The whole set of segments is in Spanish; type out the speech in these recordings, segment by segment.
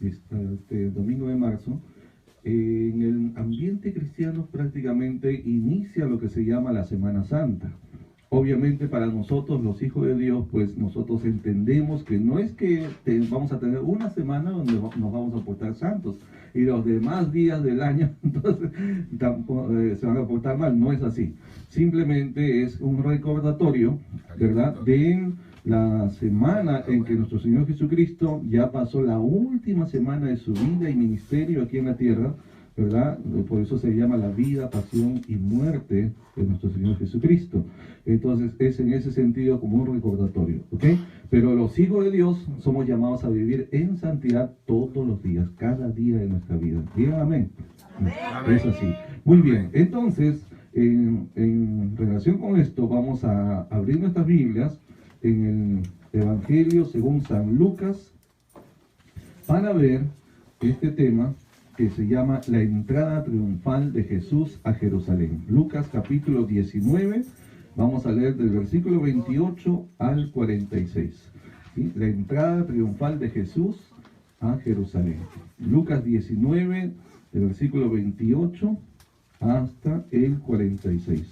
este domingo de marzo, en el ambiente cristiano prácticamente inicia lo que se llama la Semana Santa. Obviamente para nosotros, los hijos de Dios, pues nosotros entendemos que no es que vamos a tener una semana donde nos vamos a portar santos y los demás días del año entonces se van a portar mal. No es así. Simplemente es un recordatorio, ¿verdad?, de la semana en que nuestro Señor Jesucristo ya pasó la última semana de su vida y ministerio aquí en la tierra, ¿verdad? Por eso se llama la vida, pasión y muerte de nuestro Señor Jesucristo. Entonces es en ese sentido como un recordatorio, ¿ok? Pero los hijos de Dios somos llamados a vivir en santidad todos los días, cada día de nuestra vida. Digan amén. Amén. Es así. Muy bien, entonces en relación con esto vamos a abrir nuestras Biblias en el Evangelio según San Lucas para ver este tema que se llama la entrada triunfal de Jesús a Jerusalén. Lucas capítulo 19, vamos a leer del versículo 28 al 46. ¿Sí? La entrada triunfal de Jesús a Jerusalén. Lucas 19, del versículo 28 hasta el 46.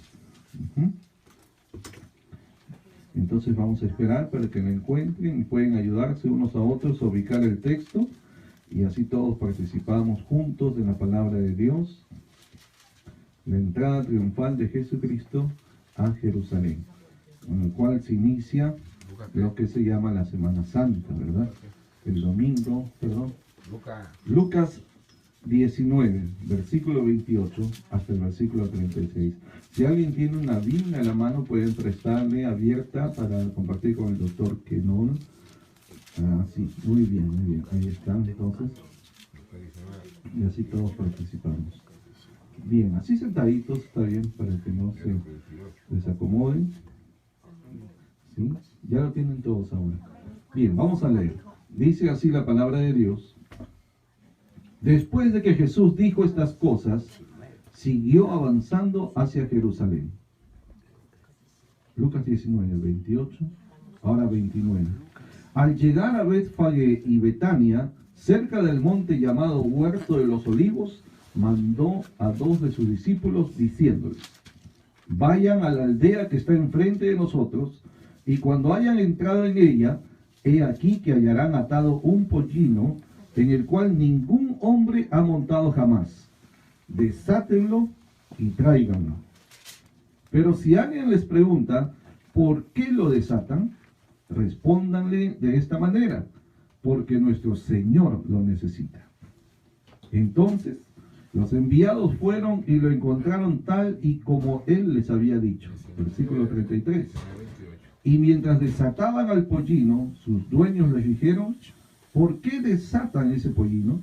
Entonces vamos a esperar para que lo encuentren y pueden ayudarse unos a otros a ubicar el texto. Y así todos participamos juntos en la palabra de Dios. La entrada triunfal de Jesucristo a Jerusalén, con el cual se inicia lo que se llama la Semana Santa, ¿verdad? El domingo, perdón. Lucas 19, versículo 28 hasta el versículo 36. Si alguien tiene una Biblia a la mano, pueden prestarle abierta para compartir con el doctor Kenon. Sí, muy bien, ahí están entonces, y así todos participamos. Bien, así sentaditos está bien para que no se desacomoden. ¿Sí? Ya lo tienen todos ahora. Bien, vamos a leer. Dice así la palabra de Dios. Después de que Jesús dijo estas cosas, siguió avanzando hacia Jerusalén. Lucas 19, 28, ahora 29. Al llegar a Betfagé y Betania, cerca del monte llamado Huerto de los Olivos, mandó a 2 de sus discípulos diciéndoles: vayan a la aldea que está enfrente de nosotros, y cuando hayan entrado en ella, he aquí que hallarán atado un pollino en el cual ningún hombre ha montado jamás. Desátenlo y tráiganlo. Pero si alguien les pregunta ¿por qué lo desatan?, respóndanle de esta manera: porque nuestro Señor lo necesita. Entonces los enviados fueron y lo encontraron tal y como él les había dicho. Versículo 33. Y mientras desataban al pollino, sus dueños les dijeron: ¿por qué desatan ese pollino?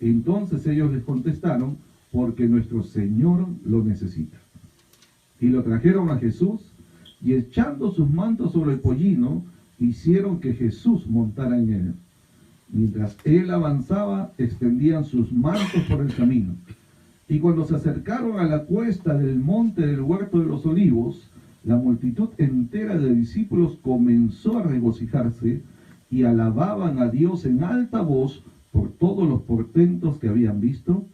Entonces ellos les contestaron: porque nuestro Señor lo necesita. Y lo trajeron a Jesús, y echando sus mantos sobre el pollino, hicieron que Jesús montara en él. Mientras él avanzaba, extendían sus mantos por el camino. Y cuando se acercaron a la cuesta del monte del Huerto de los Olivos, la multitud entera de discípulos comenzó a regocijarse y alababan a Dios en alta voz por todos los portentos que habían visto,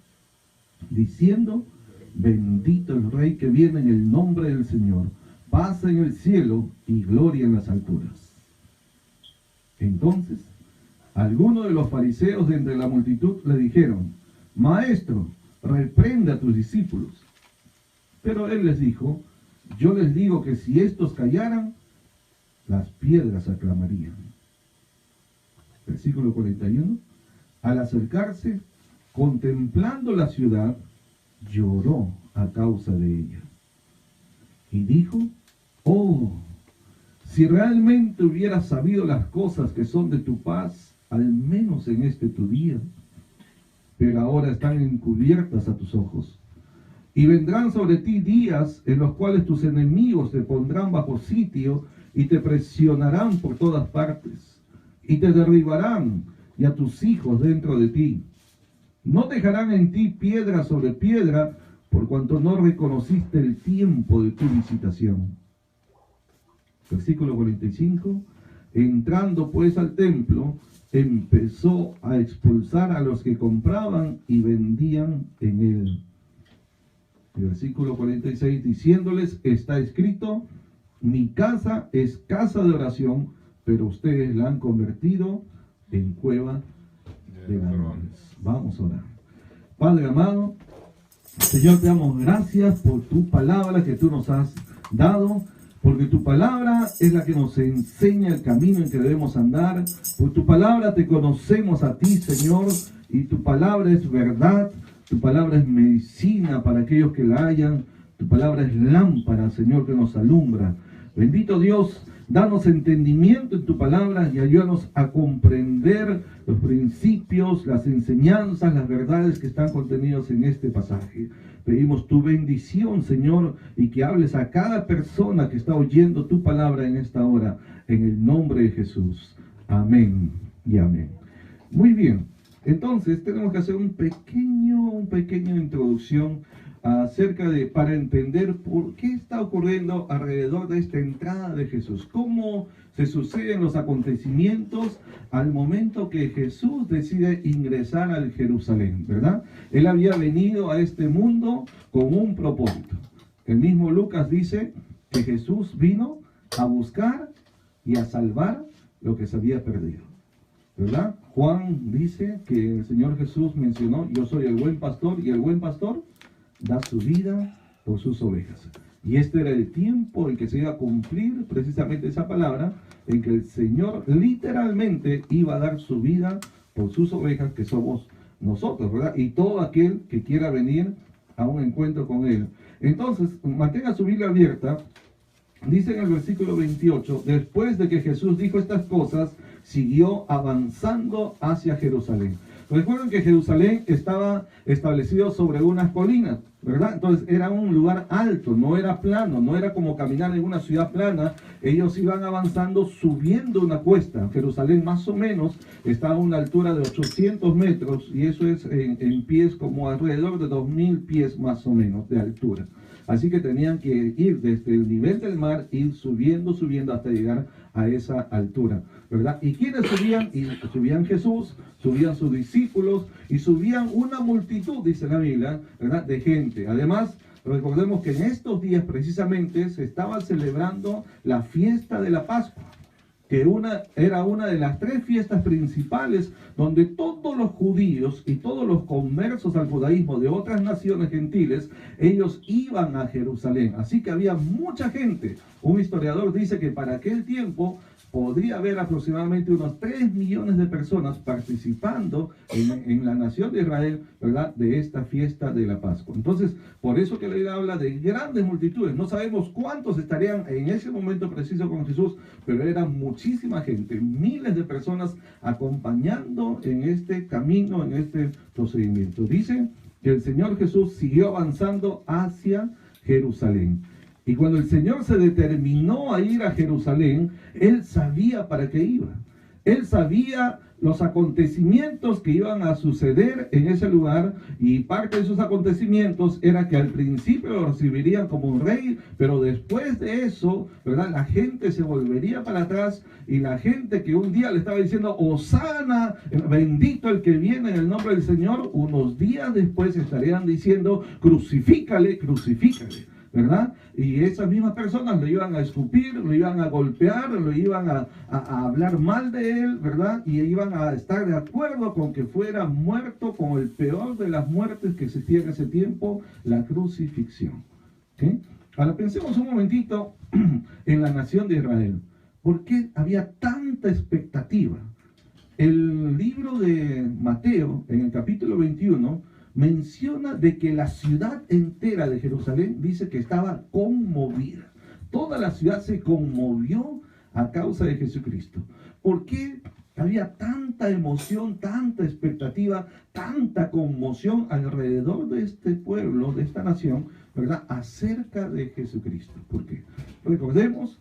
diciendo: bendito el Rey que viene en el nombre del Señor, paz en el cielo y gloria en las alturas. Entonces algunos de los fariseos de entre la multitud le dijeron: Maestro, reprende a tus discípulos. Pero él les dijo: yo les digo que si estos callaran, las piedras aclamarían. Versículo 41. Al acercarse, contemplando la ciudad, lloró a causa de ella. Y dijo: oh, si realmente hubieras sabido las cosas que son de tu paz, al menos en este tu día, pero ahora están encubiertas a tus ojos. Y vendrán sobre ti días en los cuales tus enemigos te pondrán bajo sitio y te presionarán por todas partes, y te derribarán, y a tus hijos dentro de ti. No dejarán en ti piedra sobre piedra, por cuanto no reconociste el tiempo de tu visitación. Versículo 45. Entrando pues al templo, empezó a expulsar a los que compraban y vendían en él. Versículo 46, diciéndoles, está escrito, mi casa es casa de oración, pero ustedes la han convertido en cueva de ladrones. Vamos a orar. Padre amado, Señor, te damos gracias por tu palabra que tú nos has dado, porque tu palabra es la que nos enseña el camino en que debemos andar. Por tu palabra te conocemos a ti, Señor, y tu palabra es verdad, tu palabra es medicina para aquellos que la hallan, tu palabra es lámpara, Señor, que nos alumbra. Bendito Dios, danos entendimiento en tu palabra y ayúdanos a comprender los principios, las enseñanzas, las verdades que están contenidos en este pasaje. Pedimos tu bendición, Señor, y que hables a cada persona que está oyendo tu palabra en esta hora, en el nombre de Jesús. Amén y amén. Muy bien, entonces tenemos que hacer una pequeña introducción para entender por qué está ocurriendo alrededor de esta entrada de Jesús, cómo se suceden los acontecimientos al momento que Jesús decide ingresar al Jerusalén, ¿verdad? Él había venido a este mundo con un propósito. El mismo Lucas dice que Jesús vino a buscar y a salvar lo que se había perdido, ¿verdad? Juan dice que el Señor Jesús mencionó, yo soy el buen pastor y el buen pastor da su vida por sus ovejas. Y este era el tiempo en que se iba a cumplir precisamente esa palabra, en que el Señor literalmente iba a dar su vida por sus ovejas, que somos nosotros, ¿verdad? Y todo aquel que quiera venir a un encuentro con Él. Entonces, mantenga su Biblia abierta. Dice en el versículo 28, después de que Jesús dijo estas cosas, siguió avanzando hacia Jerusalén. Recuerden que Jerusalén estaba establecido sobre unas colinas, ¿verdad? Entonces era un lugar alto, no era plano, no era como caminar en una ciudad plana. Ellos iban avanzando subiendo una cuesta. Jerusalén más o menos está a una altura de 800 metros y eso es en pies como alrededor de 2000 pies más o menos de altura. Así que tenían que ir desde el nivel del mar, ir subiendo hasta llegar a esa altura, ¿verdad? ¿Y quiénes subían? Y subían Jesús, subían sus discípulos y subían una multitud, dice la Biblia, ¿verdad? De gente. Además, recordemos que en estos días precisamente se estaba celebrando la fiesta de la Pascua, que era una de las 3 fiestas principales donde todos los judíos y todos los conversos al judaísmo de otras naciones gentiles, ellos iban a Jerusalén. Así que había mucha gente. Un historiador dice que para aquel tiempo podría haber aproximadamente unos 3 millones de personas participando en la nación de Israel, ¿verdad?, de esta fiesta de la Pascua. Entonces, por eso que la Biblia habla de grandes multitudes. No sabemos cuántos estarían en ese momento preciso con Jesús, pero era muchísima gente, miles de personas acompañando en este camino, en este procedimiento. Dice que el Señor Jesús siguió avanzando hacia Jerusalén. Y cuando el Señor se determinó a ir a Jerusalén, Él sabía para qué iba. Él sabía los acontecimientos que iban a suceder en ese lugar, y parte de esos acontecimientos era que al principio lo recibirían como un rey, pero después de eso, ¿verdad?, la gente se volvería para atrás, y la gente que un día le estaba diciendo, Hosana, bendito el que viene en el nombre del Señor, unos días después estarían diciendo, crucifícale, crucifícale, ¿verdad? Y esas mismas personas lo iban a escupir, lo iban a golpear, lo iban a hablar mal de él, ¿verdad? Y iban a estar de acuerdo con que fuera muerto con el peor de las muertes que existía en ese tiempo, la crucifixión. ¿Sí? Ahora pensemos un momentito en la nación de Israel. ¿Por qué había tanta expectativa? El libro de Mateo, en el capítulo 21, menciona de que la ciudad entera de Jerusalén dice que estaba conmovida. Toda la ciudad se conmovió a causa de Jesucristo. ¿Por qué había tanta emoción, tanta expectativa, tanta conmoción alrededor de este pueblo, de esta nación, ¿verdad?, acerca de Jesucristo? ¿Por qué? Recordemos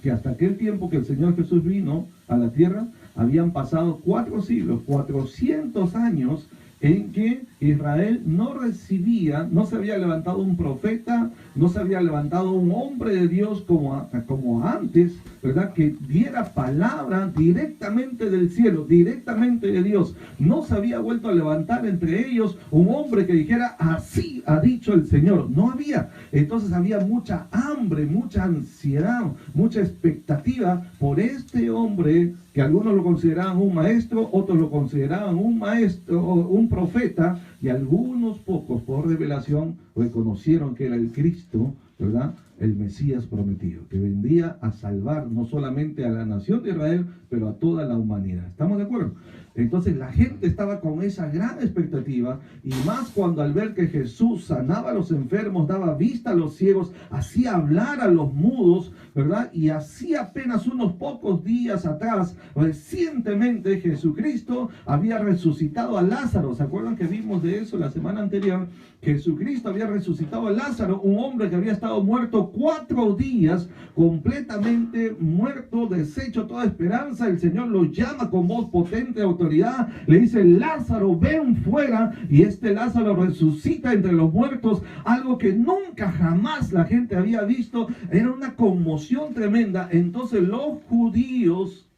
que hasta aquel tiempo que el Señor Jesús vino a la tierra, habían pasado 4 siglos, 400 años en que Israel no recibía, no se había levantado un profeta, no se había levantado un hombre de Dios como antes, ¿verdad? Que diera palabra directamente del cielo, directamente de Dios. No se había vuelto a levantar entre ellos un hombre que dijera, así ha dicho el Señor. No había. Entonces había mucha hambre, mucha ansiedad, mucha expectativa por este hombre, que algunos lo consideraban un maestro, otros lo consideraban un maestro, un profeta, y algunos pocos por revelación reconocieron que era el Cristo, ¿verdad? El Mesías prometido, que vendría a salvar no solamente a la nación de Israel, pero a toda la humanidad. ¿Estamos de acuerdo? Entonces la gente estaba con esa gran expectativa, y más cuando al ver que Jesús sanaba a los enfermos, daba vista a los ciegos, hacía hablar a los mudos, ¿verdad? Y así apenas unos pocos días atrás, recientemente Jesucristo había resucitado a Lázaro. ¿Se acuerdan que vimos de eso la semana anterior? Jesucristo había resucitado a Lázaro, un hombre que había estado muerto 4 días, completamente muerto, deshecho toda esperanza. El Señor lo llama con voz potente de autoridad, le dice, Lázaro, ven fuera, y este Lázaro resucita entre los muertos, algo que nunca jamás la gente había visto. Era una conmoción tremenda. Entonces los judíos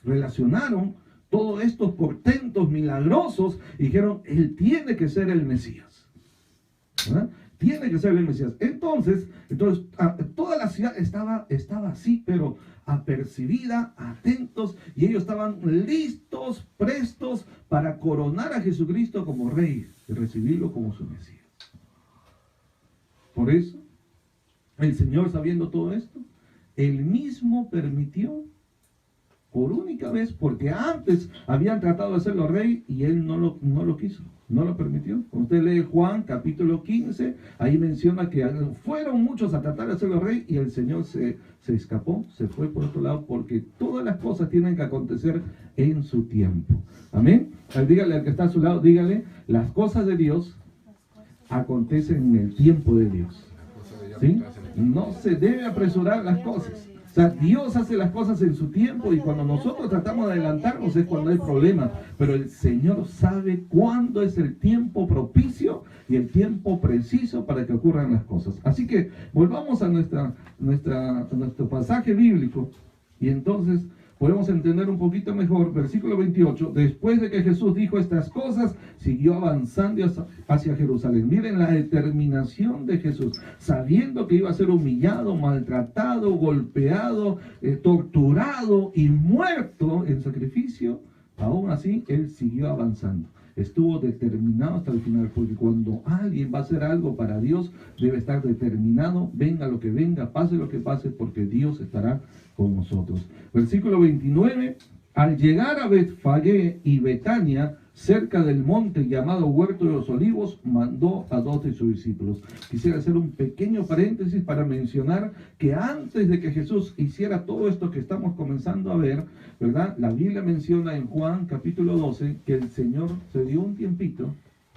relacionaron todos estos portentos milagrosos y dijeron, él tiene que ser el Mesías, ¿verdad? Tiene que ser el Mesías. Entonces toda la ciudad estaba así, pero apercibida, atentos, y ellos estaban listos, prestos para coronar a Jesucristo como rey y recibirlo como su Mesías. Por eso, el Señor, sabiendo todo esto, Él mismo permitió por única vez, porque antes habían tratado de hacerlo rey y Él no lo quiso, no lo permitió. Cuando usted lee Juan capítulo 15, ahí menciona que fueron muchos a tratar de hacerlo rey y el Señor se escapó, se fue por otro lado, porque todas las cosas tienen que acontecer en su tiempo. Amén. Dígale al que está a su lado, dígale, las cosas de Dios acontecen en el tiempo de Dios. ¿Sí? No se debe apresurar las cosas. O sea, Dios hace las cosas en su tiempo, y cuando nosotros tratamos de adelantarnos es cuando hay problemas. Pero el Señor sabe cuándo es el tiempo propicio y el tiempo preciso para que ocurran las cosas. Así que volvamos a nuestro pasaje bíblico, y entonces podemos entender un poquito mejor. Versículo 28, después de que Jesús dijo estas cosas, siguió avanzando hacia Jerusalén. Miren la determinación de Jesús, sabiendo que iba a ser humillado, maltratado, golpeado, torturado y muerto en sacrificio. Aún así, Él siguió avanzando. Estuvo determinado hasta el final, porque cuando alguien va a hacer algo para Dios, debe estar determinado, venga lo que venga, pase lo que pase, porque Dios estará con nosotros. Versículo 29, al llegar a Betfagé y Betania, cerca del monte llamado Huerto de los Olivos, mandó a 2 de sus discípulos. Quisiera hacer un pequeño paréntesis para mencionar que antes de que Jesús hiciera todo esto que estamos comenzando a ver, ¿verdad? La Biblia menciona en Juan capítulo 12 que el Señor se dio un tiempito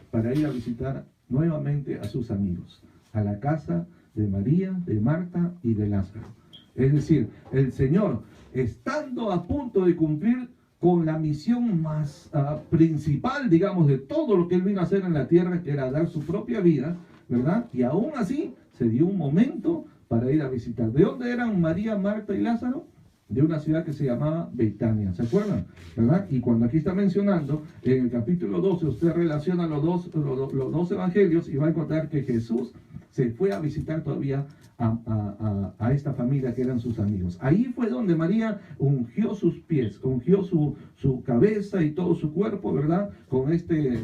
para ir a visitar nuevamente a sus amigos, a la casa de María, de Marta y de Lázaro. Es decir, el Señor, estando a punto de cumplir con la misión más principal, digamos, de todo lo que Él vino a hacer en la tierra, que era dar su propia vida, ¿verdad? Y aún así se dio un momento para ir a visitar. ¿De dónde eran María, Marta y Lázaro? De una ciudad que se llamaba Betania, ¿se acuerdan? ¿Verdad? Y cuando aquí está mencionando, en el capítulo 12, usted relaciona los dos evangelios y va a encontrar que Jesús se fue a visitar todavía a esta familia que eran sus amigos. Ahí fue donde María ungió sus pies, ungió su cabeza y todo su cuerpo, ¿verdad? Con este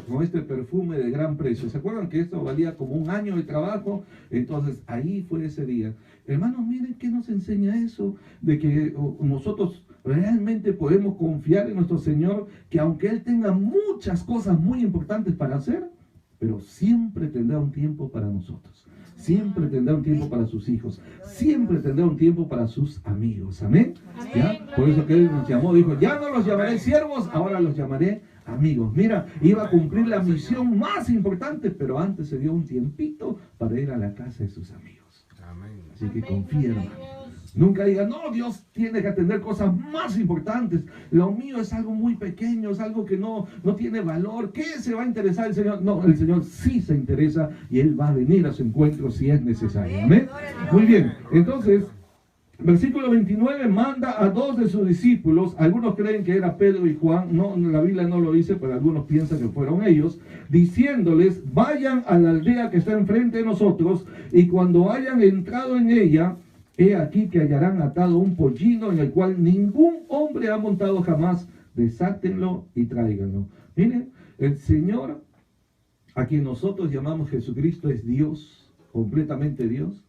perfume de gran precio. ¿Se acuerdan que esto valía como un año de trabajo? Entonces ahí fue ese día. Hermanos, miren qué nos enseña eso, de que nosotros realmente podemos confiar en nuestro Señor, que aunque Él tenga muchas cosas muy importantes para hacer, pero siempre tendrá un tiempo para nosotros. Siempre tendrá un tiempo para sus hijos. Siempre tendrá un tiempo para sus amigos. Amén. ¿Ya? Por eso que Él nos llamó, dijo, ya no los llamaré siervos, ahora los llamaré amigos. Mira, iba a cumplir la misión más importante, pero antes se dio un tiempito para ir a la casa de sus amigos. Así que confía, hermano. Nunca diga, no, Dios tiene que atender cosas más importantes. Lo mío es algo muy pequeño, es algo que no tiene valor. ¿Qué se va a interesar el Señor? No, el Señor sí se interesa y Él va a venir a su encuentro si es necesario. Amén. Muy bien, entonces, versículo 29, manda a 2 de sus discípulos. Algunos creen que era Pedro y Juan. No, la Biblia no lo dice, pero algunos piensan que fueron ellos. Diciéndoles, vayan a la aldea que está enfrente de nosotros, y cuando hayan entrado en ella, he aquí que hallarán atado un pollino en el cual ningún hombre ha montado jamás. Desátenlo y tráiganlo. Miren, el Señor, a quien nosotros llamamos Jesucristo, es Dios, completamente Dios.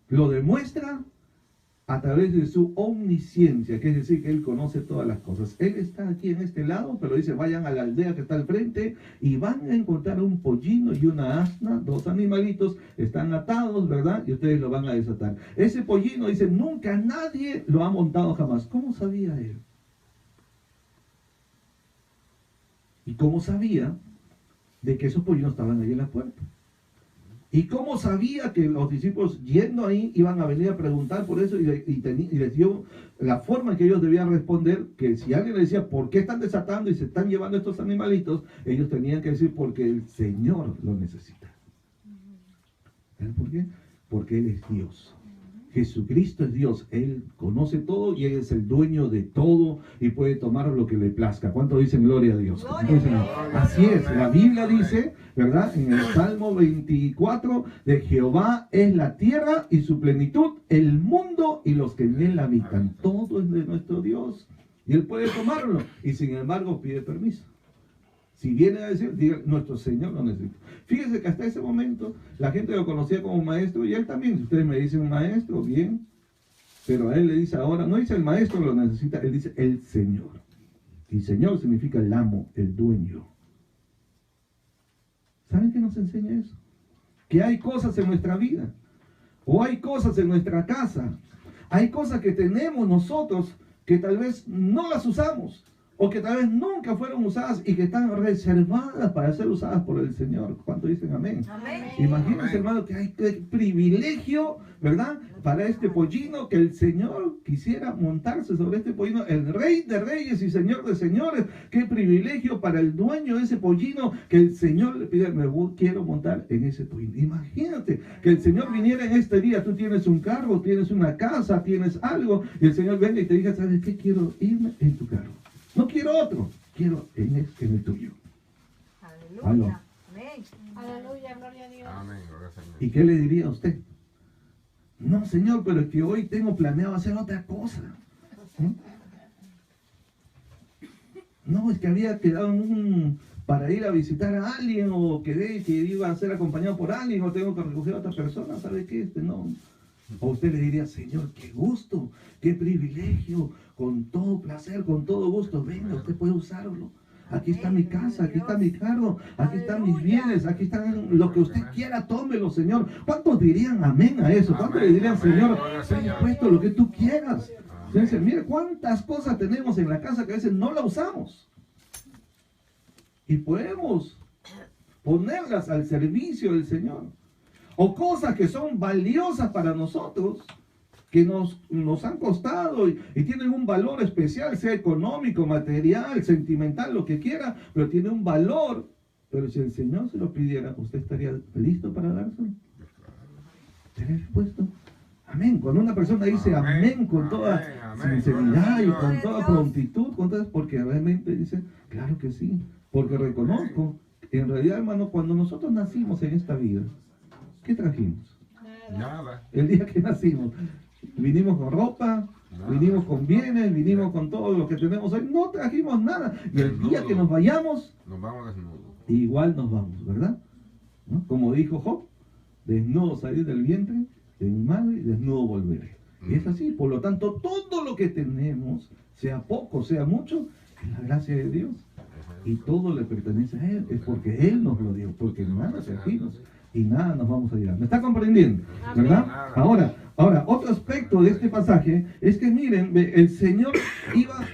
Lo demuestra a través de su omnisciencia, que es decir, que Él conoce todas las cosas. Él está aquí en este lado, pero dice, vayan a la aldea que está al frente y van a encontrar un pollino y una asna, 2 animalitos, están atados, ¿verdad? Y ustedes lo van a desatar. Ese pollino, dice, nunca nadie lo ha montado jamás. ¿Cómo sabía Él? ¿Y cómo sabía de que esos pollinos estaban ahí en la puerta? ¿Y cómo sabía que los discípulos yendo ahí iban a venir a preguntar por eso? Y les dio la forma en que ellos debían responder, que si alguien les decía, ¿por qué están desatando y se están llevando estos animalitos? Ellos tenían que decir, porque el Señor lo necesita. ¿Saben por qué? Porque Él es Dios. Jesucristo es Dios, Él conoce todo y Él es el dueño de todo y puede tomar lo que le plazca. ¿Cuánto dicen gloria a Dios? Así es, la Biblia dice, ¿verdad? En el Salmo 24, de Jehová es la tierra y su plenitud, el mundo y los que en él habitan. Todo es de nuestro Dios y Él puede tomarlo y sin embargo pide permiso. Si viene a decir, diga, nuestro Señor lo necesita. Fíjense que hasta ese momento la gente lo conocía como maestro y Él también. Si ustedes me dicen maestro, bien. Pero a Él le dice ahora, no dice el maestro lo necesita, Él dice el Señor. Y Señor significa el amo, el dueño. ¿Saben qué nos enseña eso? Que hay cosas en nuestra vida. O hay cosas en nuestra casa. Hay cosas que tenemos nosotros que tal vez no las usamos. O que tal vez nunca fueron usadas y que están reservadas para ser usadas por el Señor. ¿Cuánto dicen amén? Amén. Imagínense, hermano, que hay privilegio, ¿verdad? Para este pollino, que el Señor quisiera montarse sobre este pollino, el Rey de Reyes y Señor de Señores. Qué privilegio para el dueño de ese pollino, que el Señor le pide, quiero montar en ese pollino. Imagínate que el Señor viniera en este día, tú tienes un carro, tienes una casa, tienes algo, y el Señor venga y te diga, ¿sabes qué? Quiero irme en tu carro. No quiero otro, quiero en el tuyo. Aleluya. Amén. Aleluya, gloria a Dios. Amén. ¿Y qué le diría a usted? No, Señor, pero es que hoy tengo planeado hacer otra cosa. No, es que había quedado para ir a visitar a alguien, o que iba a ser acompañado por alguien, o tengo que recoger a otra persona, ¿sabe qué? No. O usted le diría, Señor, qué gusto, qué privilegio, con todo placer, con todo gusto, venga, usted puede usarlo. Aquí está mi casa, aquí está mi carro, aquí están mis bienes, aquí están lo que usted quiera, tómelo, Señor. ¿Cuántos dirían amén a eso? ¿Cuántos le dirían, Señor, ten puesto lo que tú quieras? Entonces, mire cuántas cosas tenemos en la casa que a veces no la usamos. Y podemos ponerlas al servicio del Señor. O cosas que son valiosas para nosotros, que nos han costado y tienen un valor especial, sea económico, material, sentimental, lo que quiera, pero tiene un valor. Pero si el Señor se lo pidiera, ¿usted estaría listo para dárselo? ¿Estaría dispuesto? Amén. Cuando una persona dice amén con toda sinceridad y con toda prontitud, porque realmente dice, claro que sí, porque reconozco, en realidad, hermano, cuando nosotros nacimos en esta vida, ¿qué trajimos? Nada. El día que nacimos, vinimos con ropa, vinimos con bienes, vinimos con todo lo que tenemos hoy, no trajimos nada. Y el día que nos vayamos, nos vamos desnudos. Igual nos vamos, ¿verdad? ¿No? Como dijo Job, desnudo salí del vientre de mi madre y desnudo volveré. Y es así, por lo tanto, todo lo que tenemos, sea poco, sea mucho, es la gracia de Dios. Y todo le pertenece a Él, es porque Él nos lo dio, porque nada trajimos. Y nada nos vamos a llevar. ¿Me está comprendiendo? ¿Verdad? Ahora, otro aspecto de este pasaje es que miren, el Señor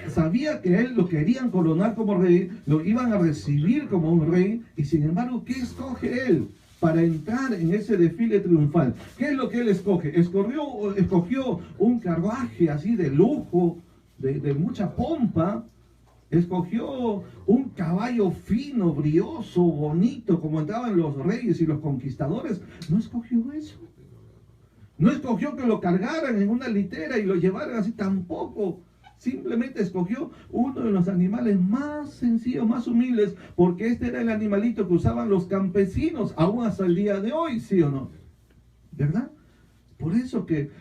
sabía que Él lo querían coronar como rey, lo iban a recibir como un rey, y sin embargo, ¿qué escoge Él? para entrar en ese desfile triunfal. ¿Qué es lo que él escoge? Escogió un carruaje así de lujo, de mucha pompa. Escogió un caballo fino, brioso, bonito, como entraban los reyes y los conquistadores. No escogió eso. No escogió que lo cargaran en una litera y lo llevaran así, tampoco. Simplemente escogió uno de los animales más sencillos, más humildes, porque este era el animalito que usaban los campesinos, aún hasta el día de hoy, ¿sí o no? ¿Verdad? Por eso que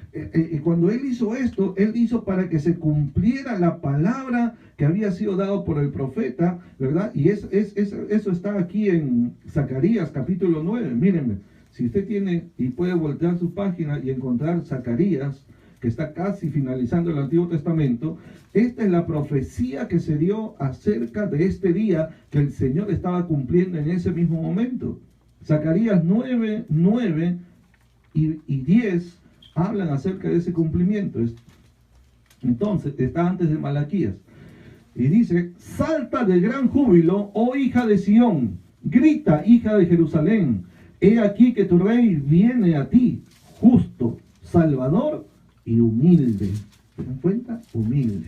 cuando él hizo esto, él hizo para que se cumpliera la palabra que había sido dado por el profeta, ¿verdad? Y eso está aquí en Zacarías capítulo 9. Mírenme, si usted tiene y puede voltear su página y encontrar Zacarías, que está casi finalizando el Antiguo Testamento, esta es la profecía que se dio acerca de este día que el Señor estaba cumpliendo en ese mismo momento. Zacarías 9, 9 y 10 hablan acerca de ese cumplimiento. Entonces, está antes de Malaquías. Y dice: salta de gran júbilo, oh hija de Sión, grita, hija de Jerusalén, he aquí que tu rey viene a ti, justo, salvador y humilde. ¿Se dan cuenta? Humilde.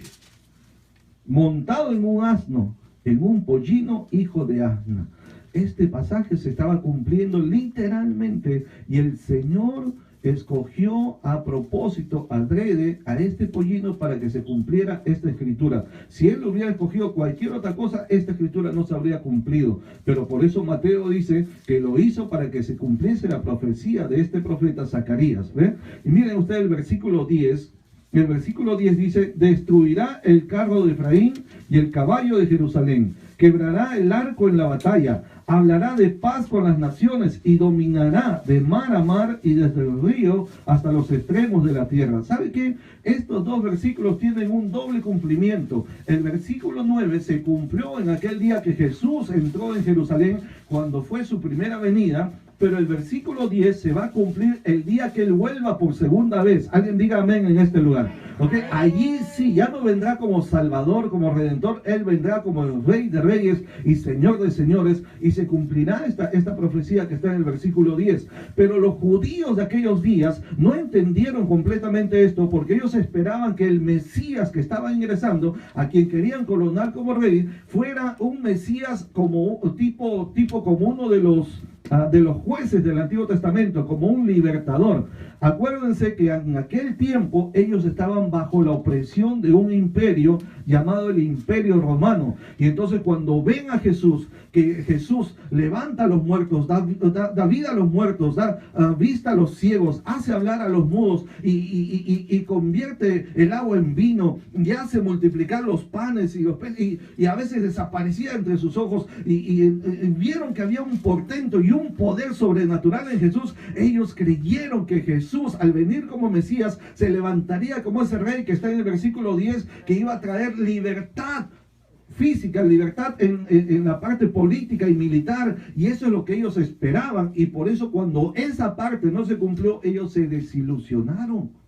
Montado en un asno, en un pollino, hijo de asna. Este pasaje se estaba cumpliendo literalmente y el Señor escogió a propósito, adrede, a este pollino para que se cumpliera esta escritura. Si él hubiera escogido cualquier otra cosa, esta escritura no se habría cumplido. Pero por eso Mateo dice que lo hizo para que se cumpliese la profecía de este profeta Zacarías. ¿Ve? Y miren ustedes el versículo 10. El versículo 10 dice: destruirá el carro de Efraín y el caballo de Jerusalén, quebrará el arco en la batalla, hablará de paz con las naciones y dominará de mar a mar y desde el río hasta los extremos de la tierra. ¿Sabe qué? Estos dos versículos tienen un doble cumplimiento. El versículo 9 se cumplió en aquel día que Jesús entró en Jerusalén cuando fue su primera venida, pero el versículo 10 se va a cumplir el día que Él vuelva por segunda vez. Alguien diga amén en este lugar. ¿Okay? Allí sí, ya no vendrá como Salvador, como Redentor, Él vendrá como el Rey de Reyes y Señor de Señores, y se cumplirá esta profecía que está en el versículo 10. Pero los judíos de aquellos días no entendieron completamente esto, porque ellos esperaban que el Mesías que estaba ingresando, a quien querían coronar como rey, fuera un Mesías como tipo como uno de los jueces del Antiguo Testamento, como un libertador. Acuérdense que en aquel tiempo ellos estaban bajo la opresión de un imperio llamado el Imperio Romano. Y entonces cuando ven a Jesús, que Jesús levanta a los muertos, da vida a los muertos, da vista a los ciegos, hace hablar a los mudos y convierte el agua en vino y hace multiplicar los panes y los peces, y a veces desaparecía entre sus ojos, y vieron que había un portento y un poder sobrenatural en Jesús. Ellos creyeron que Jesús, al venir como Mesías, se levantaría como ese rey que está en el versículo 10, que iba a traer libertad física, libertad en la parte política y militar, y eso es lo que ellos esperaban. Y por eso cuando esa parte no se cumplió, ellos se desilusionaron,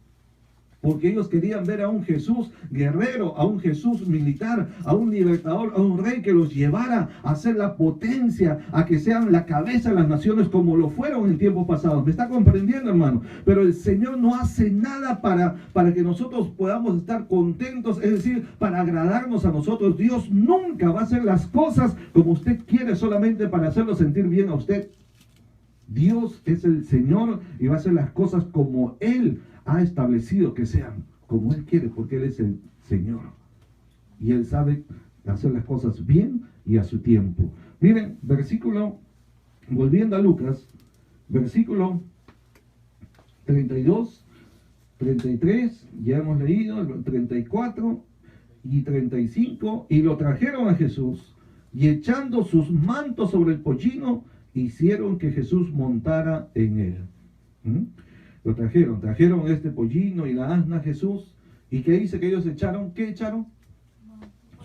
porque ellos querían ver a un Jesús guerrero, a un Jesús militar, a un libertador, a un rey que los llevara a ser la potencia, a que sean la cabeza de las naciones como lo fueron en tiempos pasados. ¿Me está comprendiendo, hermano? Pero el Señor no hace nada para que nosotros podamos estar contentos, es decir, para agradarnos a nosotros. Dios nunca va a hacer las cosas como usted quiere solamente para hacerlo sentir bien a usted. Dios es el Señor y va a hacer las cosas como Él ha establecido que sean, como Él quiere, porque Él es el Señor. Y Él sabe hacer las cosas bien y a su tiempo. Miren, volviendo a Lucas, versículo 32, 33, ya hemos leído, el 34 y 35, y lo trajeron a Jesús, y echando sus mantos sobre el pollino, hicieron que Jesús montara en él. Lo trajeron este pollino y la asna a Jesús. ¿Y qué dice que ellos echaron? ¿Qué echaron?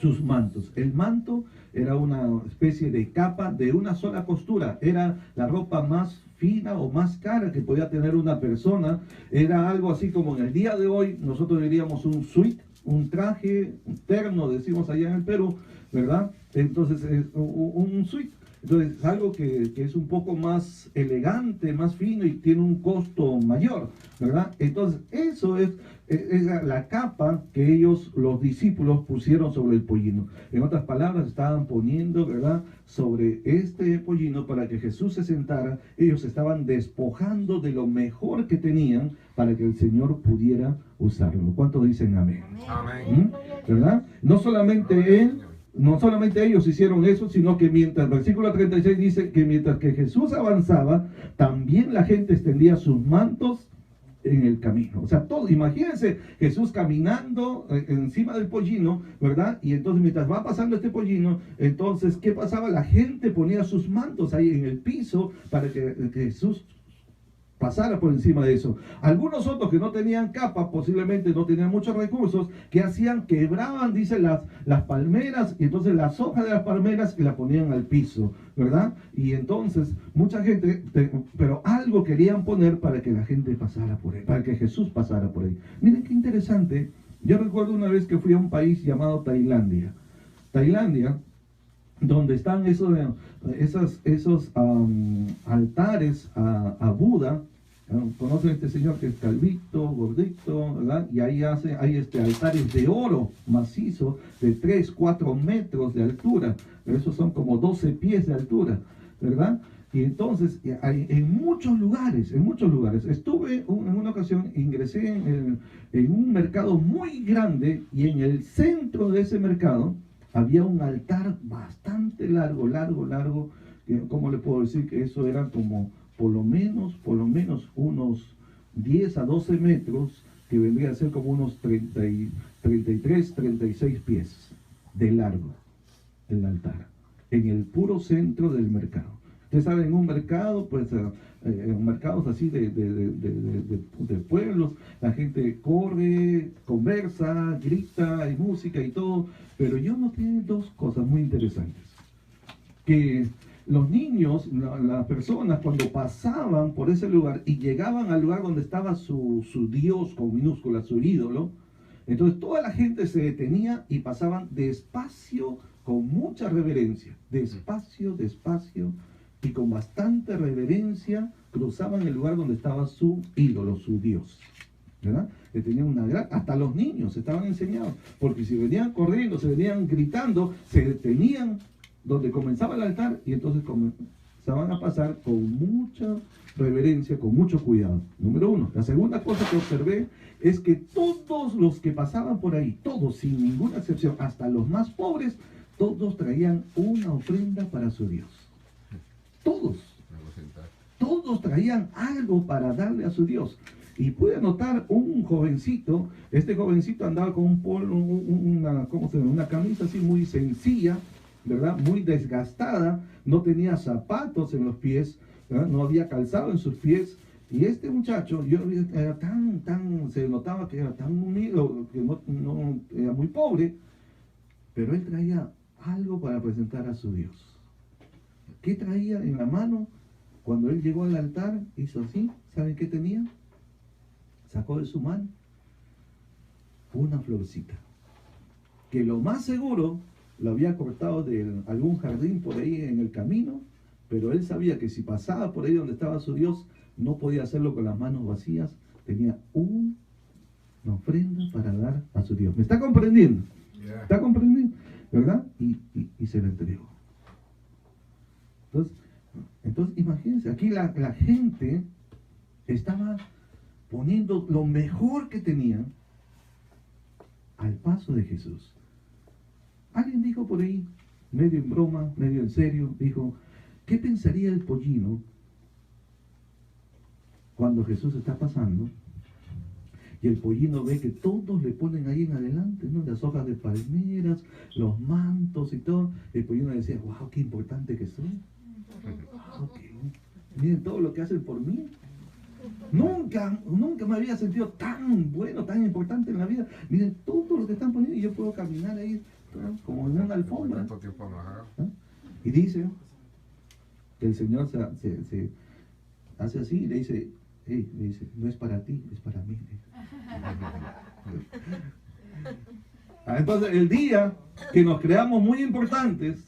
Sus mantos. El manto era una especie de capa de una sola costura. Era la ropa más fina o más cara que podía tener una persona. Era algo así como en el día de hoy nosotros diríamos un suite, un traje, un terno, decimos allá en el Perú, ¿verdad? Entonces un suite. Entonces es algo que es un poco más elegante, más fino y tiene un costo mayor, ¿verdad? Entonces eso es la capa que ellos, los discípulos, pusieron sobre el pollino. En otras palabras, estaban poniendo, ¿verdad?, sobre este pollino para que Jesús se sentara. Ellos estaban despojando de lo mejor que tenían para que el Señor pudiera usarlo. ¿Cuántos dicen amén? Amén. ¿Verdad? No solamente ellos hicieron eso, sino que mientras, el versículo 36 dice que mientras que Jesús avanzaba, también la gente extendía sus mantos en el camino. O sea, todo, imagínense Jesús caminando encima del pollino, ¿verdad? Y entonces mientras va pasando este pollino, entonces, ¿qué pasaba? La gente ponía sus mantos ahí en el piso para que Jesús pasara por encima de eso. Algunos otros que no tenían capa, posiblemente no tenían muchos recursos, ¿qué hacían? Quebraban, dice, las palmeras, y entonces las hojas de las palmeras y la ponían al piso, ¿verdad? Y entonces mucha gente, pero algo querían poner para que la gente pasara por ahí, para que Jesús pasara por ahí. Miren qué interesante. Yo recuerdo una vez que fui a un país llamado Tailandia. Tailandia, donde están esos altares a Buda. Conocen a este señor que es calvito, gordito, ¿verdad? Y ahí hay altares de oro macizo de 3, 4 metros de altura. Esos son como 12 pies de altura, ¿verdad? Y entonces, en muchos lugares, estuve en una ocasión, ingresé en un mercado muy grande, y en el centro de ese mercado había un altar bastante largo, ¿cómo le puedo decir? Que eso era como por lo menos unos 10 a 12 metros, que vendría a ser como unos 33, 36 pies de largo, el altar, en el puro centro del mercado. Ustedes saben, en un mercado, pues, en mercados así de pueblos, la gente corre, conversa, grita, hay música y todo, pero yo noté dos cosas muy interesantes. Que los niños, las personas, cuando pasaban por ese lugar y llegaban al lugar donde estaba su Dios con minúsculas, su ídolo, entonces toda la gente se detenía y pasaban despacio, con mucha reverencia, despacio, y con bastante reverencia cruzaban el lugar donde estaba su ídolo, su Dios, ¿verdad? Que tenía hasta los niños estaban enseñados, porque si venían corriendo, se venían gritando, se detenían donde comenzaba el altar y entonces comenzaban a pasar con mucha reverencia, con mucho cuidado. Número uno. La segunda cosa que observé es que todos los que pasaban por ahí, todos sin ninguna excepción, hasta los más pobres, todos traían una ofrenda para su Dios. Todos traían algo para darle a su Dios. Y pude notar un jovencito, este jovencito andaba con una camisa así muy sencilla, ¿verdad? Muy desgastada, no tenía zapatos en los pies, ¿verdad? No había calzado en sus pies. Y este muchacho, era se notaba que era tan humilde, que no era muy pobre, pero él traía algo para presentar a su Dios. ¿Qué traía en la mano? Cuando él llegó al altar, hizo así. ¿Saben qué tenía? Sacó de su mano una florcita, que lo más seguro lo había cortado de algún jardín por ahí en el camino, pero él sabía que si pasaba por ahí donde estaba su Dios, no podía hacerlo con las manos vacías. Tenía una ofrenda para dar a su Dios. ¿Me está comprendiendo? Yeah. ¿Está comprendiendo? ¿Verdad? Y se lo entregó. Entonces imagínense, aquí la gente estaba poniendo lo mejor que tenían al paso de Jesús. Alguien dijo por ahí, medio en broma, medio en serio, dijo, ¿qué pensaría el pollino cuando Jesús está pasando y el pollino ve que todos le ponen ahí en adelante, ¿no? Las hojas de palmeras, los mantos y todo? El pollino decía, wow, qué importante que soy. Wow, miren todo lo que hacen por mí. Nunca me había sentido tan bueno, tan importante en la vida. Miren todo lo que están poniendo y yo puedo caminar ahí, ¿no? Como en una alfombra. ¿No? Y dice que el Señor se hace así y le dice, no es para ti, es para mí. Entonces el día que nos creamos muy importantes,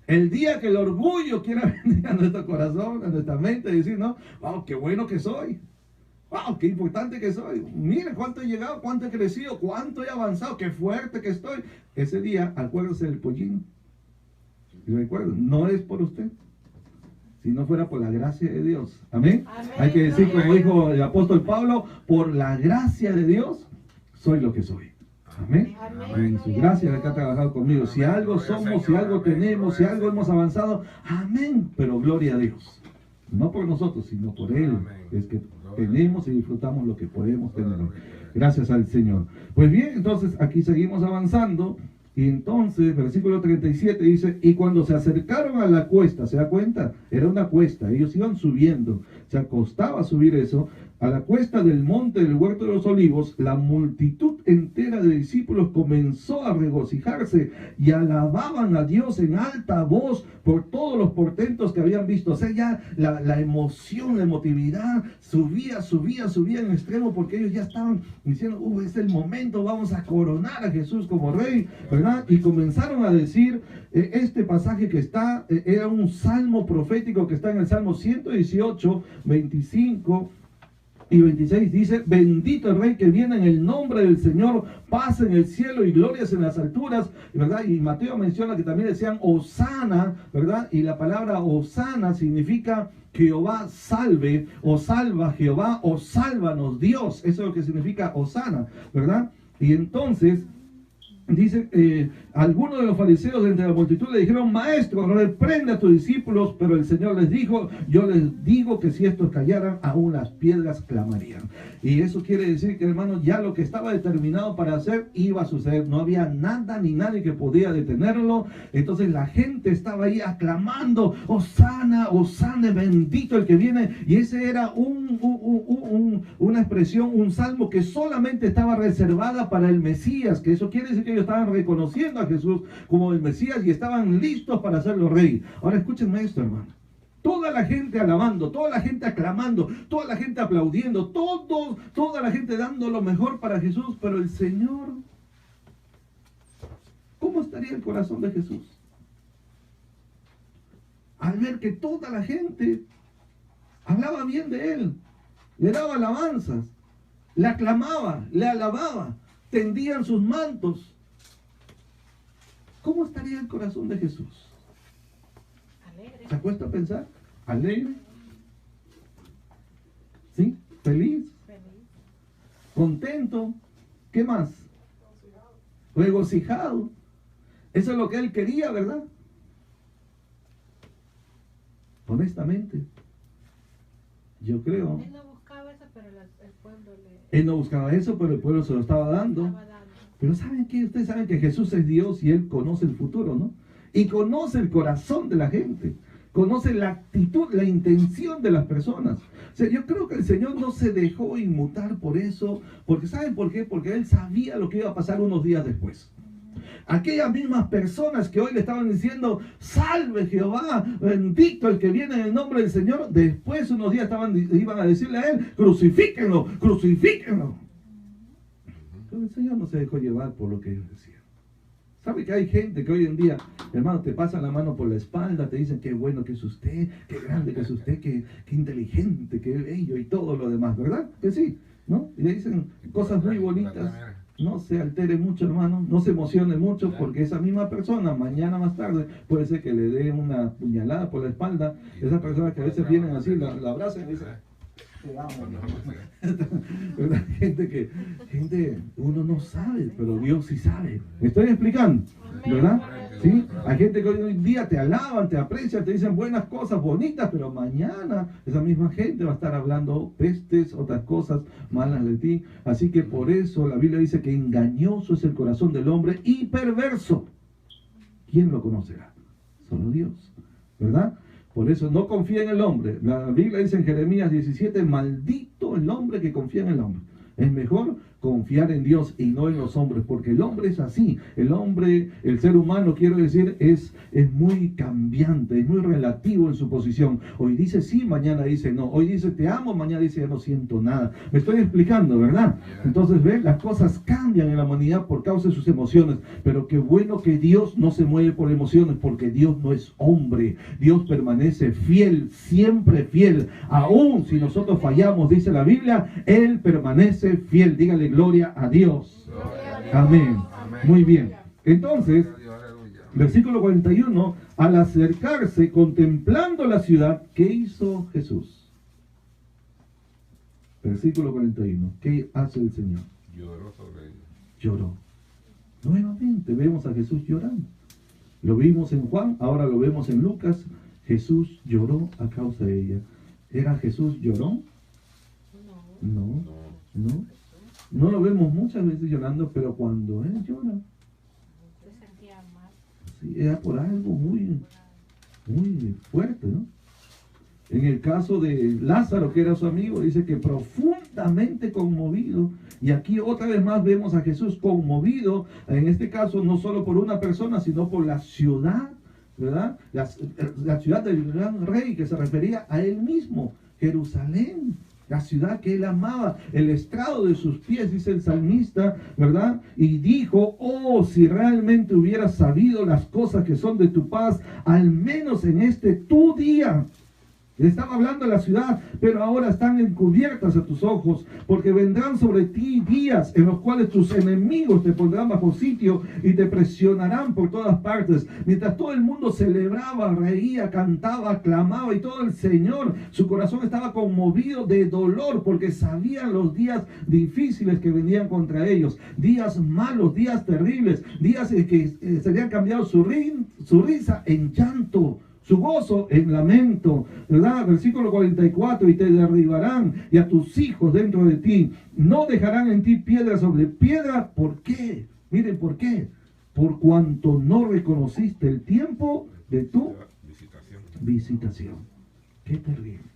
El día que el orgullo quiera venir a nuestro corazón, a nuestra mente, y decir, no, wow, qué bueno que soy. Wow, qué importante que soy. Mira cuánto he llegado, cuánto he crecido, cuánto he avanzado, qué fuerte que estoy. Ese día, acuérdese del pollino. Y recuerden, no es por usted, si no fuera por la gracia de Dios. Amén. Amén. Hay que decir, como dijo el apóstol Pablo, por la gracia de Dios, soy lo que soy. Amén. Amén. Su gracia la que ha trabajado conmigo. Si algo somos, si algo tenemos, si algo hemos avanzado, amén. Pero gloria a Dios. No por nosotros, sino por Él. Es que tenemos y disfrutamos lo que podemos tener. Gracias al Señor. Pues bien, entonces aquí seguimos avanzando. Y entonces, versículo 37 dice, y cuando se acercaron a la cuesta, ¿se da cuenta? Era una cuesta, ellos iban subiendo, se acostaba a subir eso, a la cuesta del monte del huerto de los olivos, la multitud entera de discípulos comenzó a regocijarse y alababan a Dios en alta voz por todos los portentos que habían visto. O sea, ya la emoción, la emotividad subía en extremo, porque ellos ya estaban diciendo, es el momento, vamos a coronar a Jesús como rey, ¿verdad? Y comenzaron a decir, este pasaje que está, era un salmo profético que está en el Salmo 118, 25 y 26, dice, bendito el Rey que viene en el nombre del Señor, paz en el cielo y glorias en las alturas, ¿verdad? Y Mateo menciona que también decían Hosana, ¿verdad? Y la palabra Hosana significa Jehová salve, o salva Jehová, o sálvanos Dios. Eso es lo que significa Hosana, ¿verdad? Y entonces dice, algunos de los fariseos de entre la multitud le dijeron, maestro, reprende a tus discípulos, pero el Señor les dijo, yo les digo que si estos callaran, aún las piedras clamarían. Y eso quiere decir que, hermanos, ya lo que estaba determinado para hacer iba a suceder. No había nada ni nadie que podía detenerlo. Entonces la gente estaba ahí aclamando, Hosana, Hosana, bendito el que viene. Y ese era una expresión, un salmo que solamente estaba reservada para el Mesías, que eso quiere decir que ellos estaban reconociendo a Jesús como el Mesías y estaban listos para hacerlo rey. Ahora escúchenme esto, hermano. Toda la gente alabando, toda la gente aclamando, toda la gente aplaudiendo, toda la gente dando lo mejor para Jesús, pero el Señor, ¿cómo estaría el corazón de Jesús? Al ver que toda la gente hablaba bien de Él, le daba alabanzas, le aclamaba, le alababa, tendían sus mantos. ¿Cómo estaría el corazón de Jesús? Alegre. ¿Se acuesta a pensar? ¿Alegre? ¿Sí? ¿Feliz? ¿Contento? ¿Qué más? Regocijado. Eso es lo que él quería, ¿verdad? Honestamente, yo creo. Él no buscaba eso, pero el pueblo Él no buscaba eso, pero el pueblo se lo estaba dando. Pero ¿saben qué? Ustedes saben que Jesús es Dios y Él conoce el futuro, ¿no? Y conoce el corazón de la gente. Conoce la actitud, la intención de las personas. O sea, yo creo que el Señor no se dejó inmutar por eso. Porque ¿saben por qué? Porque Él sabía lo que iba a pasar unos días después. Aquellas mismas personas que hoy le estaban diciendo, salve Jehová, bendito el que viene en el nombre del Señor, después unos días iban a decirle a Él, crucifíquenlo, crucifíquenlo. Pero el Señor no se dejó llevar por lo que ellos decían. ¿Sabe que hay gente que hoy en día, hermano, te pasan la mano por la espalda, te dicen qué bueno que es usted, qué grande que es usted, qué inteligente, qué bello y todo lo demás, ¿verdad? Que sí, ¿no? Y le dicen cosas muy bonitas. No se altere mucho, hermano, no se emocione mucho, porque esa misma persona, mañana más tarde, puede ser que le dé una puñalada por la espalda. Esas personas que a veces vienen así, la abrazan y dicen, te amo. ¿Verdad? Gente, uno no sabe, pero Dios sí sabe. ¿Me estoy explicando? ¿Verdad? ¿Sí? Hay gente que hoy en día te alaban, te aprecian, te dicen buenas cosas, bonitas, pero mañana esa misma gente va a estar hablando pestes, otras cosas malas de ti. Así que por eso la Biblia dice que engañoso es el corazón del hombre y perverso. ¿Quién lo conocerá? Solo Dios. ¿Verdad? Por eso no confía en el hombre. La Biblia dice en Jeremías 17, maldito el hombre que confía en el hombre. Es mejor confiar en Dios y no en los hombres, porque el hombre es así. El hombre, el ser humano, quiero decir, es muy cambiante, es muy relativo en su posición. Hoy dice sí, mañana dice no. Hoy dice te amo, mañana dice ya no siento nada. Me estoy explicando, ¿verdad? Entonces, ven, las cosas cambian en la humanidad por causa de sus emociones, pero qué bueno que Dios no se mueve por emociones, porque Dios no es hombre. Dios permanece fiel, siempre fiel. Aún si nosotros fallamos, dice la Biblia, Él permanece fiel. Dígale gloria a Dios. Amén. Muy bien. Entonces, versículo 41, al acercarse, contemplando la ciudad, ¿qué hizo Jesús? Versículo 41, ¿qué hace el Señor? Lloró sobre ella. Lloró. Nuevamente vemos a Jesús llorando. Lo vimos en Juan, ahora lo vemos en Lucas. Jesús lloró a causa de ella. ¿Era Jesús llorón? No. No lo vemos muchas veces llorando, pero cuando Él llora, sí, era por algo muy fuerte, ¿no? En el caso de Lázaro, que era su amigo, dice que profundamente conmovido. Y aquí otra vez más vemos a Jesús conmovido, en este caso no solo por una persona, sino por la ciudad, ¿verdad? La ciudad del gran rey, que se refería a él mismo, Jerusalén. La ciudad que él amaba, el estrado de sus pies, dice el salmista, ¿verdad? Y dijo, oh, si realmente hubieras sabido las cosas que son de tu paz, al menos en este tu día. Estaba hablando de la ciudad, pero ahora están encubiertas a tus ojos, porque vendrán sobre ti días en los cuales tus enemigos te pondrán bajo sitio y te presionarán por todas partes. Mientras todo el mundo celebraba, reía, cantaba, clamaba y todo el Señor, su corazón estaba conmovido de dolor, porque sabían los días difíciles que venían contra ellos, días malos, días terribles, días en que se habían cambiado su risa en llanto, su gozo en lamento, ¿verdad? Versículo 44, y te derribarán y a tus hijos dentro de ti, no dejarán en ti piedra sobre piedra. ¿Por qué? Miren, ¿por qué? Por cuanto no reconociste el tiempo de tu visitación. Qué terrible.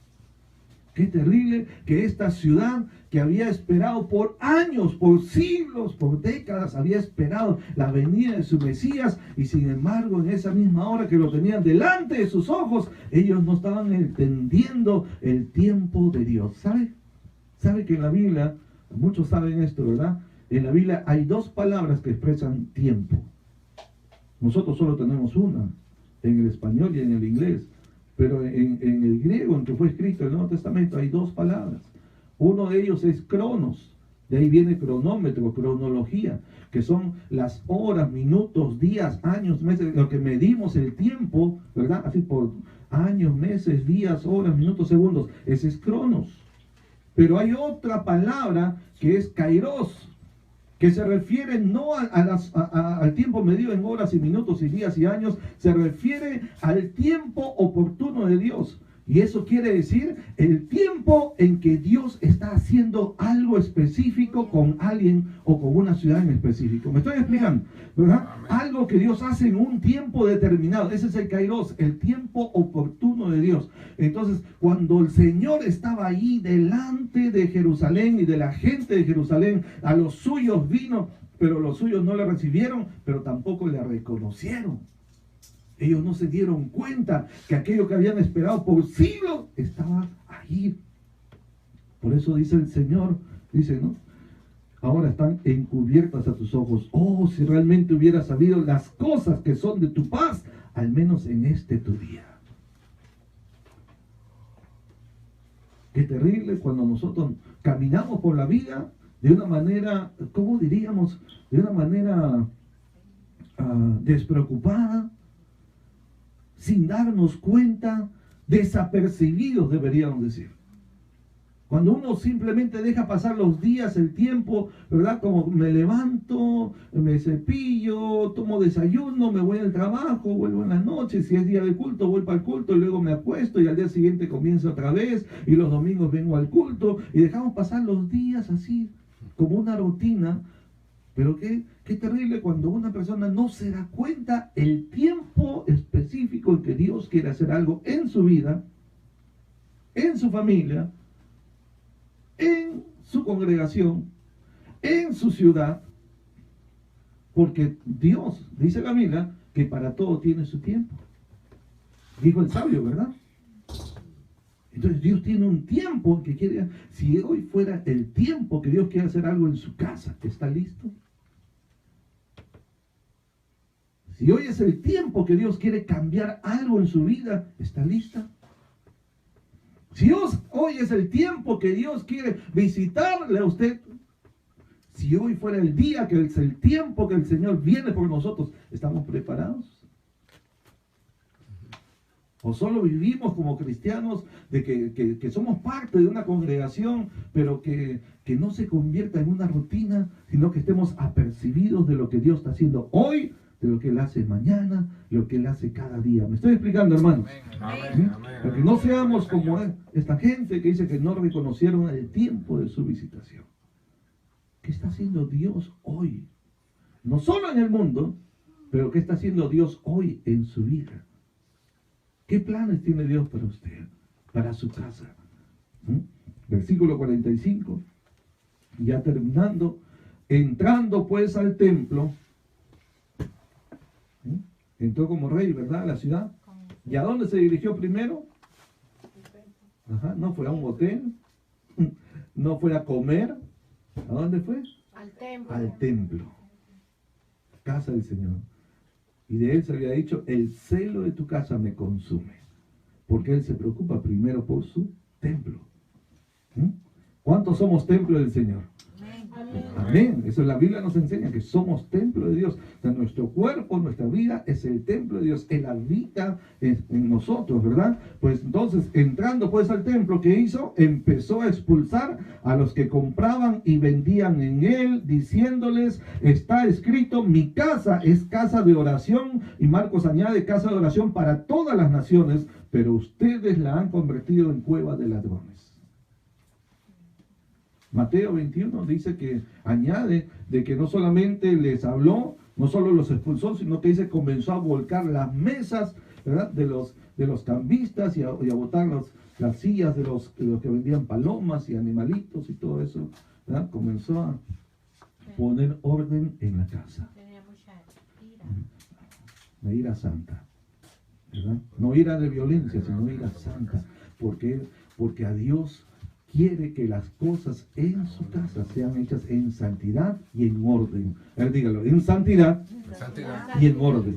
Qué terrible que esta ciudad que había esperado por años, por siglos, por décadas, había esperado la venida de su Mesías, y sin embargo en esa misma hora que lo tenían delante de sus ojos, ellos no estaban entendiendo el tiempo de Dios. ¿Sabe que en la Biblia, muchos saben esto, ¿verdad? En la Biblia hay dos palabras que expresan tiempo. Nosotros solo tenemos una, en el español y en el inglés. Pero en el griego en que fue escrito el Nuevo Testamento hay dos palabras. Uno de ellos es cronos, de ahí viene cronómetro, cronología, que son las horas, minutos, días, años, meses, lo que medimos el tiempo, ¿verdad? Así por años, meses, días, horas, minutos, segundos. Ese es cronos. Pero hay otra palabra que es kairos, que se refiere no al tiempo medido en horas y minutos y días y años, se refiere al tiempo oportuno de Dios. Y eso quiere decir el tiempo en que Dios está haciendo algo específico con alguien o con una ciudad en específico. ¿Me estoy explicando? ¿Verdad? Algo que Dios hace en un tiempo determinado. Ese es el kairos, el tiempo oportuno de Dios. Entonces, cuando el Señor estaba ahí delante de Jerusalén y de la gente de Jerusalén, a los suyos vino, pero los suyos no le recibieron, pero tampoco le reconocieron. Ellos no se dieron cuenta que aquello que habían esperado por siglos estaba ahí. Por eso dice el Señor, dice, ¿no? Ahora están encubiertas a tus ojos. Oh, si realmente hubieras sabido las cosas que son de tu paz, al menos en este tu día. Qué terrible cuando nosotros caminamos por la vida de una manera, ¿cómo diríamos? De una manera despreocupada, sin darnos cuenta, desapercibidos deberíamos decir. Cuando uno simplemente deja pasar los días, el tiempo, ¿verdad? Como me levanto, me cepillo, tomo desayuno, me voy al trabajo, vuelvo en la noche, si es día de culto, voy para el culto, y luego me acuesto y al día siguiente comienzo otra vez, y los domingos vengo al culto, y dejamos pasar los días así, como una rutina. Pero qué terrible cuando una persona no se da cuenta el tiempo específico en que Dios quiere hacer algo en su vida, en su familia, en su congregación, en su ciudad, porque Dios, dice la Biblia, que para todo tiene su tiempo. Dijo el sabio, ¿verdad? Entonces Dios tiene un tiempo que quiere. Si hoy fuera el tiempo que Dios quiere hacer algo en su casa, ¿está listo? Si hoy es el tiempo que Dios quiere cambiar algo en su vida, ¿está lista? Si hoy es el tiempo que Dios quiere visitarle a usted, si hoy fuera el día, que es el tiempo que el Señor viene por nosotros, ¿estamos preparados? ¿O solo vivimos como cristianos de que somos parte de una congregación, pero que no se convierta en una rutina, sino que estemos apercibidos de lo que Dios está haciendo hoy, de lo que Él hace mañana, lo que Él hace cada día? ¿Me estoy explicando, hermanos? Amén. Para que no seamos como esta gente que dice que no reconocieron el tiempo de su visitación. ¿Qué está haciendo Dios hoy? No solo en el mundo, pero ¿qué está haciendo Dios hoy en su vida? ¿Qué planes tiene Dios para usted, para su casa? Versículo 45, ya terminando. Entrando pues al templo, entró como rey, ¿verdad?, a la ciudad. ¿Y a dónde se dirigió primero? No fue a un hotel, no fue a comer. ¿A dónde fue? Al templo. Al templo. Casa del Señor. Y de Él se había dicho, el celo de tu casa me consume. Porque Él se preocupa primero por su templo. ¿Cuántos somos templo del Señor? Amén. Amén. Eso la Biblia nos enseña, que somos templo de Dios. O sea, nuestro cuerpo, nuestra vida es el templo de Dios. Él habita en nosotros, ¿verdad? Pues entonces, entrando pues al templo, ¿qué hizo? Empezó a expulsar a los que compraban y vendían en él, diciéndoles, está escrito, mi casa es casa de oración. Y Marcos añade, casa de oración para todas las naciones, pero ustedes la han convertido en cueva de ladrones. Mateo 21 dice que añade de que no solamente les habló, no solo los expulsó, sino que dice comenzó a volcar las mesas, ¿verdad?, de los cambistas y a botar las sillas de los que vendían palomas y animalitos y todo eso, ¿verdad? Comenzó a poner orden en la casa. Tenía mucha ira. Una ira santa, ¿verdad? No ira de violencia, sino ira santa, porque a Dios quiere que las cosas en su casa sean hechas en santidad y en orden. A ver, dígalo, en santidad y en orden.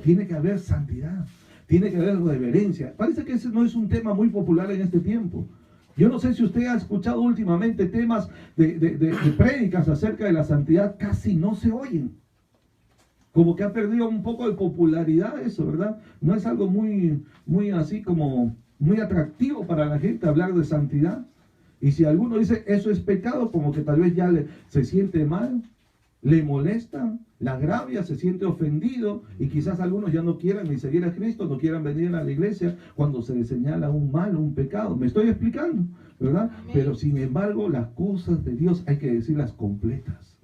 Tiene que haber santidad, tiene que haber reverencia. Parece que ese no es un tema muy popular en este tiempo. Yo no sé si usted ha escuchado últimamente temas de prédicas acerca de la santidad, casi no se oyen. Como que ha perdido un poco de popularidad eso, ¿verdad? No es algo muy así como muy atractivo para la gente hablar de santidad. Y si alguno dice eso es pecado, como que tal vez ya se siente mal, le molesta, la agravia, se siente ofendido, y quizás algunos ya no quieran ni seguir a Cristo, no quieran venir a la iglesia cuando se les señala un mal, un pecado. Me estoy explicando, ¿verdad? Amén. Pero sin embargo, las cosas de Dios hay que decirlas completas,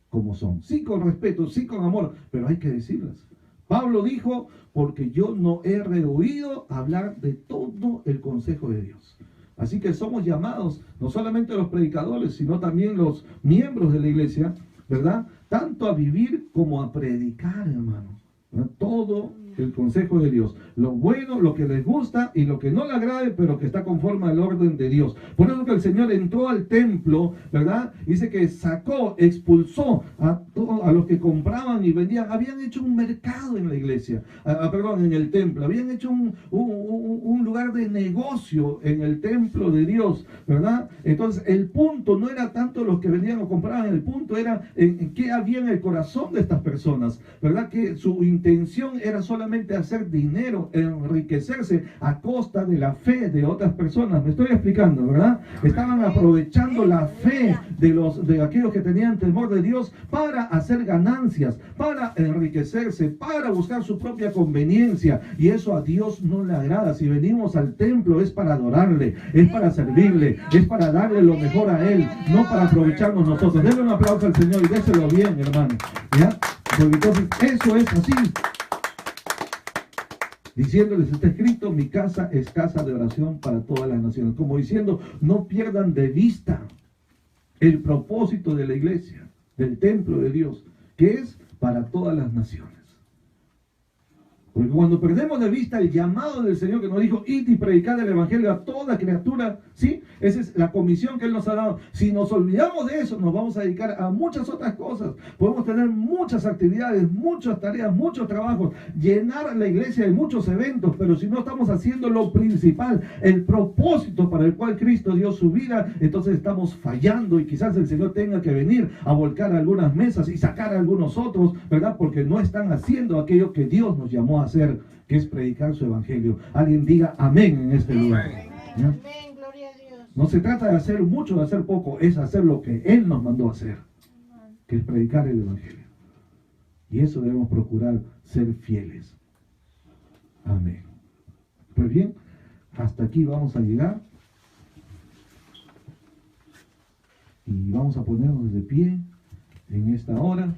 como son. Sí con respeto, sí con amor, pero hay que decirlas. Pablo dijo, porque yo no he rehuido hablar de todo el consejo de Dios. Así que somos llamados, no solamente los predicadores, sino también los miembros de la iglesia, ¿verdad? Tanto a vivir como a predicar, hermano, ¿verdad? Todo el consejo de Dios. Lo bueno, lo que les gusta y lo que no le agrade, pero que está conforme al orden de Dios. Por eso que el Señor entró al templo, ¿verdad? Dice que expulsó a los que compraban y vendían. Habían hecho un mercado en la iglesia, en el templo. Habían hecho un lugar de negocio en el templo de Dios, ¿verdad? Entonces, el punto no era tanto los que vendían o compraban, el punto era en qué había en el corazón de estas personas, ¿verdad? Que su intención era solamente hacer dinero, enriquecerse a costa de la fe de otras personas. Me estoy explicando, ¿verdad? Estaban aprovechando la fe de aquellos que tenían temor de Dios para hacer ganancias, para enriquecerse, para buscar su propia conveniencia, y eso a Dios no le agrada. Si venimos al templo es para adorarle, es para servirle, es para darle lo mejor a Él, no para aprovecharnos nosotros. Denle un aplauso al Señor y déselo bien, hermano, ¿ya? Porque entonces eso es así. Diciéndoles, está escrito, mi casa es casa de oración para todas las naciones. Como diciendo, no pierdan de vista el propósito de la iglesia, del templo de Dios, que es para todas las naciones. Porque cuando perdemos de vista el llamado del Señor que nos dijo, id y predicad el evangelio a toda criatura, ¿sí? Esa es la comisión que Él nos ha dado. Si nos olvidamos de eso, nos vamos a dedicar a muchas otras cosas. Podemos tener muchas actividades, muchas tareas, muchos trabajos, llenar la iglesia de muchos eventos, pero si no estamos haciendo lo principal, el propósito para el cual Cristo dio su vida, entonces estamos fallando y quizás el Señor tenga que venir a volcar algunas mesas y sacar a algunos otros, ¿verdad? Porque no están haciendo aquello que Dios nos llamó a hacer, que es predicar su evangelio. Alguien diga amén en este lugar. ¿Ya? Amén, gloria a Dios. No se trata de hacer mucho, de hacer poco, es hacer lo que Él nos mandó a hacer, que es predicar el evangelio. Y eso debemos procurar, ser fieles. Amén. Pues bien, hasta aquí vamos a llegar. Y vamos a ponernos de pie en esta hora.